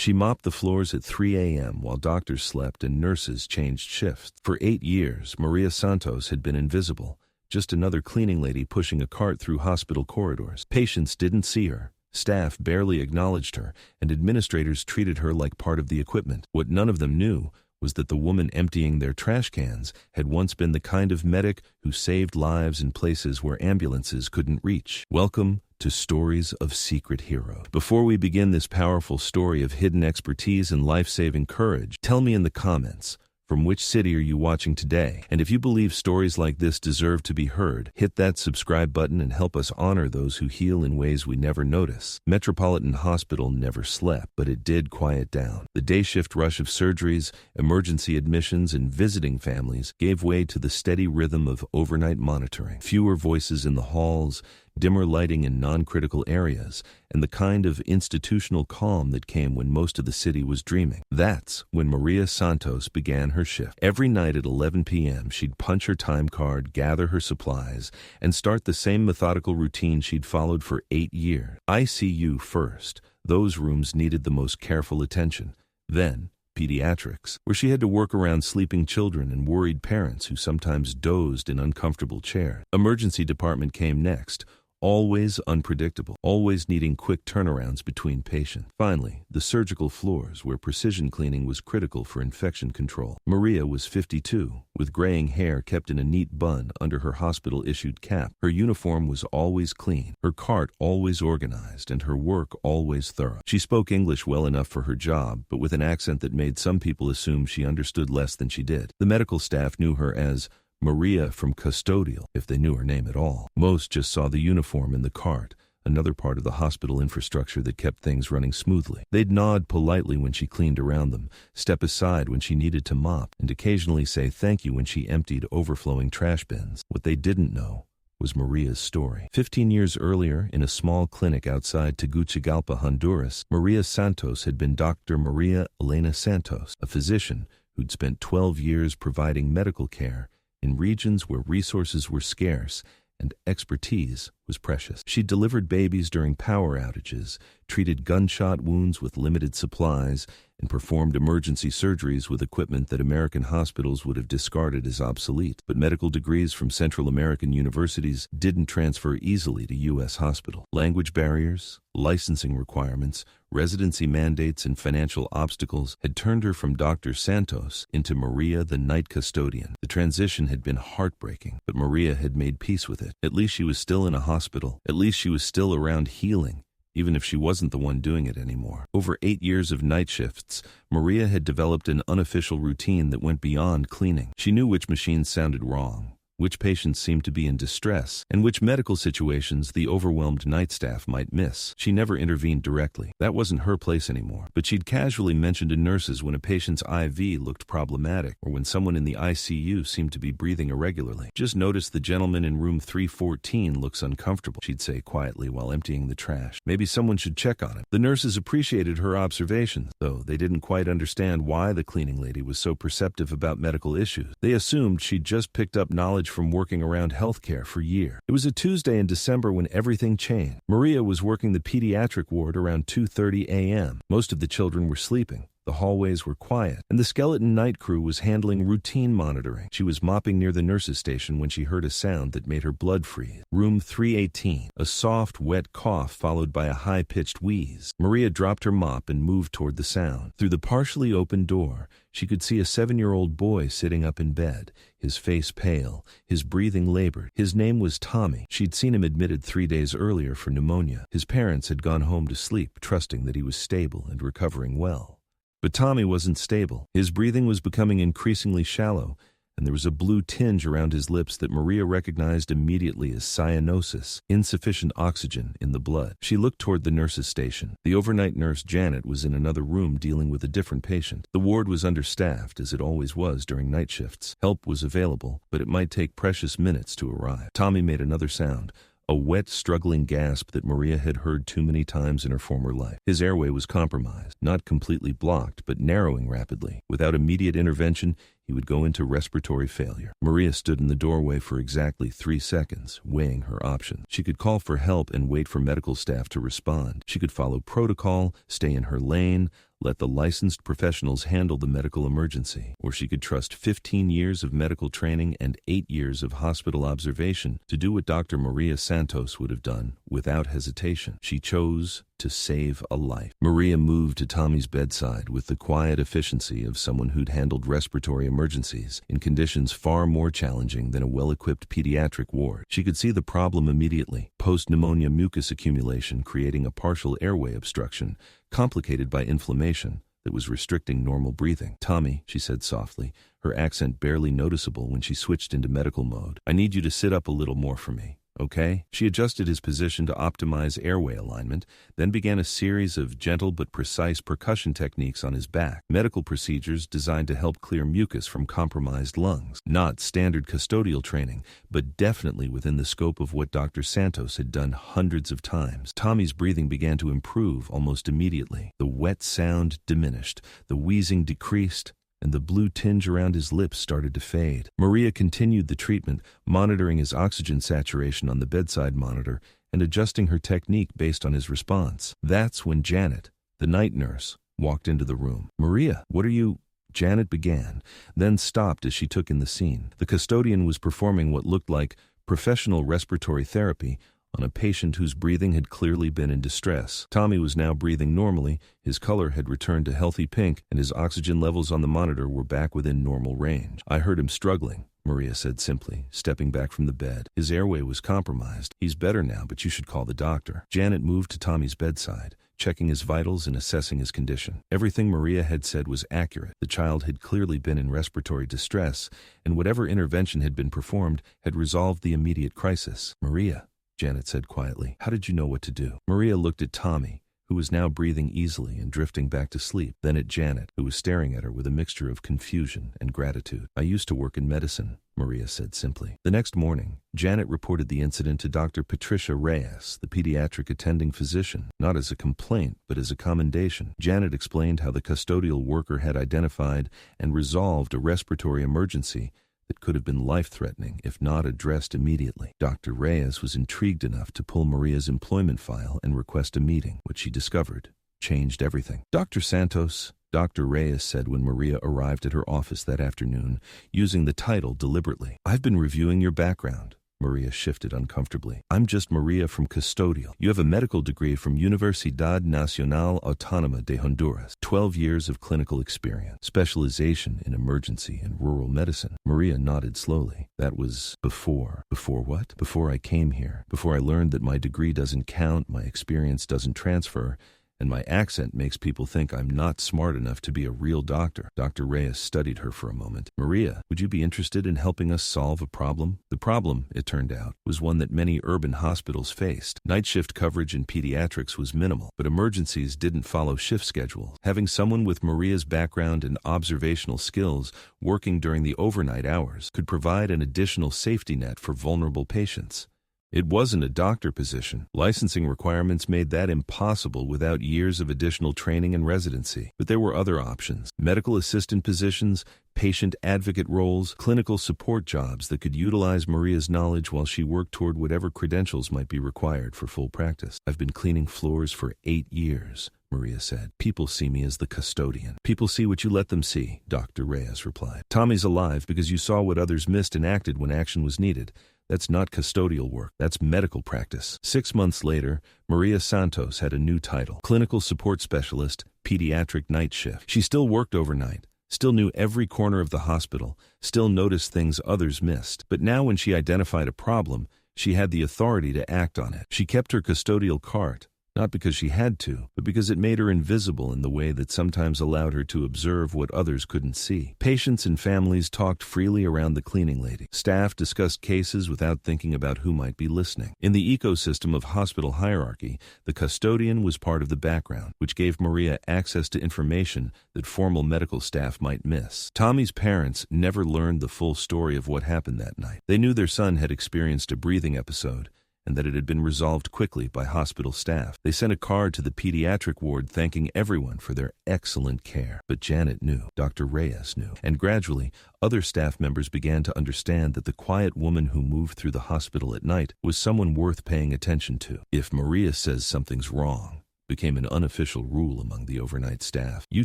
She mopped the floors at 3 a.m. while doctors slept and nurses changed shifts. For 8 years, Maria Santos had been invisible, just another cleaning lady pushing a cart through hospital corridors. Patients didn't see her. Staff barely acknowledged her, and administrators treated her like part of the equipment. What none of them knew was that the woman emptying their trash cans had once been the kind of medic who saved lives in places where ambulances couldn't reach. Welcome to Stories of Secret Heroes. Before we begin this powerful story of hidden expertise and life-saving courage, tell me in the comments, from which city are you watching today? And if you believe stories like this deserve to be heard, hit that subscribe button and help us honor those who heal in ways we never notice. Metropolitan Hospital never slept, but it did quiet down. The day shift rush of surgeries, emergency admissions, and visiting families gave way to the steady rhythm of overnight monitoring. Fewer voices in the halls, dimmer lighting in non-critical areas, and the kind of institutional calm that came when most of the city was dreaming. That's when Maria Santos began her shift. Every night at 11 p.m., she'd punch her time card, gather her supplies, and start the same methodical routine she'd followed for 8 years. ICU first. Those rooms needed the most careful attention. Then, Pediatrics, where she had to work around sleeping children and worried parents who sometimes dozed in uncomfortable chairs. Emergency department came next. Always unpredictable, always needing quick turnarounds between patients. Finally, the surgical floors, where precision cleaning was critical for infection control. Maria was 52, with graying hair kept in a neat bun under her hospital-issued cap. Her uniform was always clean, her cart always organized, and her work always thorough. She spoke English well enough for her job, but with an accent that made some people assume she understood less than she did. The medical staff knew her as Maria from Custodial, if they knew her name at all. Most just saw the uniform in the cart, another part of the hospital infrastructure that kept things running smoothly. They'd nod politely when she cleaned around them, step aside when she needed to mop, and occasionally say thank you when she emptied overflowing trash bins. What they didn't know was Maria's story. 15 years earlier, in a small clinic outside Tegucigalpa, Honduras, Maria Santos had been Dr. Maria Elena Santos, a physician who'd spent 12 years providing medical care in regions where resources were scarce and expertise was precious. She delivered babies during power outages, treated gunshot wounds with limited supplies, and performed emergency surgeries with equipment that American hospitals would have discarded as obsolete. But medical degrees from Central American universities didn't transfer easily to U.S. hospitals. Language barriers, licensing requirements, residency mandates, and financial obstacles had turned her from Dr. Santos into Maria the night custodian. The transition had been heartbreaking, but Maria had made peace with it. At least she was still in a hospital. At least she was still around healing, even if she wasn't the one doing it anymore. Over 8 years of night shifts, Maria had developed an unofficial routine that went beyond cleaning. She knew which machines sounded wrong, which patients seemed to be in distress, and which medical situations the overwhelmed night staff might miss. She never intervened directly. That wasn't her place anymore. But she'd casually mention to nurses when a patient's IV looked problematic, or when someone in the ICU seemed to be breathing irregularly. "Just notice the gentleman in room 314 looks uncomfortable," she'd say quietly while emptying the trash. "Maybe someone should check on him." The nurses appreciated her observations, though they didn't quite understand why the cleaning lady was so perceptive about medical issues. They assumed she'd just picked up knowledge from working around healthcare for years. It was a Tuesday in December when everything changed. Maria was working the pediatric ward around 2:30 a.m. Most of the children were sleeping. The hallways were quiet, and the skeleton night crew was handling routine monitoring. She was mopping near the nurse's station when she heard a sound that made her blood freeze. Room 318, a soft, wet cough followed by a high-pitched wheeze. Maria dropped her mop and moved toward the sound. Through the partially open door, she could see a 7-year-old boy sitting up in bed, his face pale, his breathing labored. His name was Tommy. She'd seen him admitted 3 days earlier for pneumonia. His parents had gone home to sleep, trusting that he was stable and recovering well. But Tommy wasn't stable. His breathing was becoming increasingly shallow, and there was a blue tinge around his lips that Maria recognized immediately as cyanosis, insufficient oxygen in the blood. She looked toward the nurse's station. The overnight nurse, Janet, was in another room dealing with a different patient. The ward was understaffed, as it always was during night shifts. Help was available, but it might take precious minutes to arrive. Tommy made another sound, a wet, struggling gasp that Maria had heard too many times in her former life. His airway was compromised, not completely blocked, but narrowing rapidly. Without immediate intervention, he would go into respiratory failure. Maria stood in the doorway for exactly 3 seconds, weighing her options. She could call for help and wait for medical staff to respond. She could follow protocol, stay in her lane, let the licensed professionals handle the medical emergency, or she could trust 15 years of medical training and 8 years of hospital observation to do what Dr. Maria Santos would have done without hesitation. She chose to save a life. Maria moved to Tommy's bedside with the quiet efficiency of someone who'd handled respiratory emergencies in conditions far more challenging than a well-equipped pediatric ward. She could see the problem immediately: post-pneumonia mucus accumulation creating a partial airway obstruction, complicated by inflammation that was restricting normal breathing. "Tommy," she said softly, her accent barely noticeable when she switched into medical mode, "I need you to sit up a little more for me. Okay?" She adjusted his position to optimize airway alignment, then began a series of gentle but precise percussion techniques on his back, medical procedures designed to help clear mucus from compromised lungs. Not standard custodial training, but definitely within the scope of what Dr. Santos had done hundreds of times. Tommy's breathing began to improve almost immediately. The wet sound diminished, the wheezing decreased, and the blue tinge around his lips started to fade. Maria continued the treatment, monitoring his oxygen saturation on the bedside monitor and adjusting her technique based on his response. That's when Janet, the night nurse, walked into the room. "Maria, what are you—" Janet began, then stopped as she took in the scene. The custodian was performing what looked like professional respiratory therapy on a patient whose breathing had clearly been in distress. Tommy was now breathing normally, his color had returned to healthy pink, and his oxygen levels on the monitor were back within normal range. "I heard him struggling," Maria said simply, stepping back from the bed. "His airway was compromised. He's better now, but you should call the doctor." Janet moved to Tommy's bedside, checking his vitals and assessing his condition. Everything Maria had said was accurate. The child had clearly been in respiratory distress, and whatever intervention had been performed had resolved the immediate crisis. "Maria," Janet said quietly, "how did you know what to do?" Maria looked at Tommy, who was now breathing easily and drifting back to sleep, then at Janet, who was staring at her with a mixture of confusion and gratitude. "I used to work in medicine," Maria said simply. The next morning, Janet reported the incident to Dr. Patricia Reyes, the pediatric attending physician, not as a complaint, but as a commendation. Janet explained how the custodial worker had identified and resolved a respiratory emergency that could have been life-threatening if not addressed immediately. Dr. Reyes was intrigued enough to pull Maria's employment file and request a meeting. What she discovered changed everything. "Dr. Santos," Dr. Reyes said when Maria arrived at her office that afternoon, using the title deliberately. "I've been reviewing your background." Maria shifted uncomfortably. "I'm just Maria from Custodial. You have a medical degree from Universidad Nacional Autónoma de Honduras. 12 years of clinical experience. Specialization in emergency and rural medicine." Maria nodded slowly. "That was before." "Before what?" "Before I came here. Before I learned that my degree doesn't count, my experience doesn't transfer, and my accent makes people think I'm not smart enough to be a real doctor." Dr. Reyes studied her for a moment. "Maria, would you be interested in helping us solve a problem?" The problem, it turned out, was one that many urban hospitals faced. Night shift coverage in pediatrics was minimal, but emergencies didn't follow shift schedules. Having someone with Maria's background and observational skills working during the overnight hours could provide an additional safety net for vulnerable patients. It wasn't a doctor position. Licensing requirements made that impossible without years of additional training and residency. But there were other options: medical assistant positions, patient advocate roles, clinical support jobs that could utilize Maria's knowledge while she worked toward whatever credentials might be required for full practice. "I've been cleaning floors for 8 years. Maria said. "People see me as the custodian." "People see what you let them see," Dr. Reyes replied. "Tommy's alive because you saw what others missed and acted when action was needed. That's not custodial work. That's medical practice." 6 months later, Maria Santos had a new title: Clinical Support Specialist, Pediatric Night Shift. She still worked overnight, still knew every corner of the hospital, still noticed things others missed. But now when she identified a problem, she had the authority to act on it. She kept her custodial cart, not because she had to, but because it made her invisible in the way that sometimes allowed her to observe what others couldn't see. Patients and families talked freely around the cleaning lady. Staff discussed cases without thinking about who might be listening. In the ecosystem of hospital hierarchy, the custodian was part of the background, which gave Maria access to information that formal medical staff might miss. Tommy's parents never learned the full story of what happened that night. They knew their son had experienced a breathing episode, and that it had been resolved quickly by hospital staff. They sent a card to the pediatric ward thanking everyone for their excellent care. But Janet knew, Dr. Reyes knew, and gradually other staff members began to understand that the quiet woman who moved through the hospital at night was someone worth paying attention to. If Maria says something's wrong, became an unofficial rule among the overnight staff. You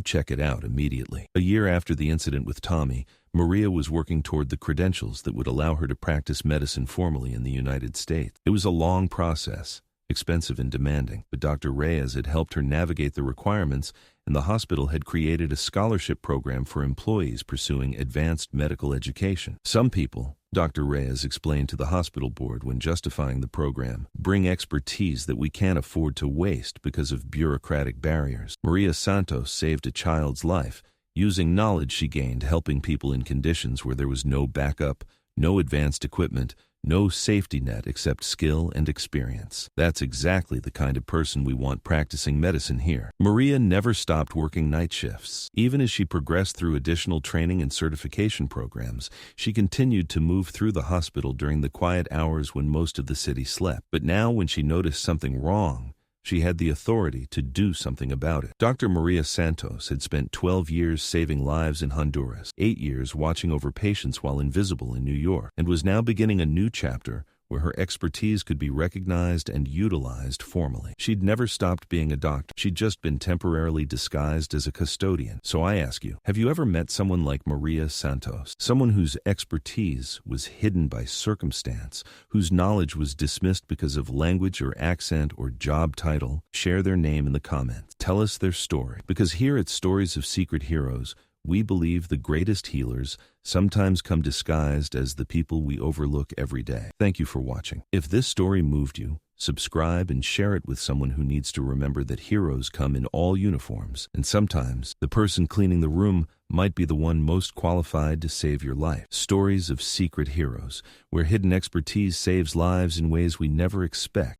check it out immediately. A year after the incident with Tommy, Maria was working toward the credentials that would allow her to practice medicine formally in the United States. It was a long process, expensive and demanding, but Dr. Reyes had helped her navigate the requirements, and the hospital had created a scholarship program for employees pursuing advanced medical education. Some people, Dr. Reyes explained to the hospital board when justifying the program, bring expertise that we can't afford to waste because of bureaucratic barriers. Maria Santos saved a child's life, using knowledge she gained helping people in conditions where there was no backup, no advanced equipment, no safety net except skill and experience. That's exactly the kind of person we want practicing medicine here. Maria never stopped working night shifts. Even as she progressed through additional training and certification programs, she continued to move through the hospital during the quiet hours when most of the city slept. But now when she noticed something wrong, she had the authority to do something about it. Dr. Maria Santos had spent 12 years saving lives in Honduras, 8 years watching over patients while invisible in New York, and was now beginning a new chapter where her expertise could be recognized and utilized formally. She'd never stopped being a doctor. She'd just been temporarily disguised as a custodian. So I ask you, have you ever met someone like Maria Santos? Someone whose expertise was hidden by circumstance, whose knowledge was dismissed because of language or accent or job title? Share their name in the comments. Tell us their story. Because here at Stories of Secret Heroes, we believe the greatest healers sometimes come disguised as the people we overlook every day. Thank you for watching. If this story moved you, subscribe and share it with someone who needs to remember that heroes come in all uniforms, and sometimes the person cleaning the room might be the one most qualified to save your life. Stories of Secret Heroes, where hidden expertise saves lives in ways we never expect.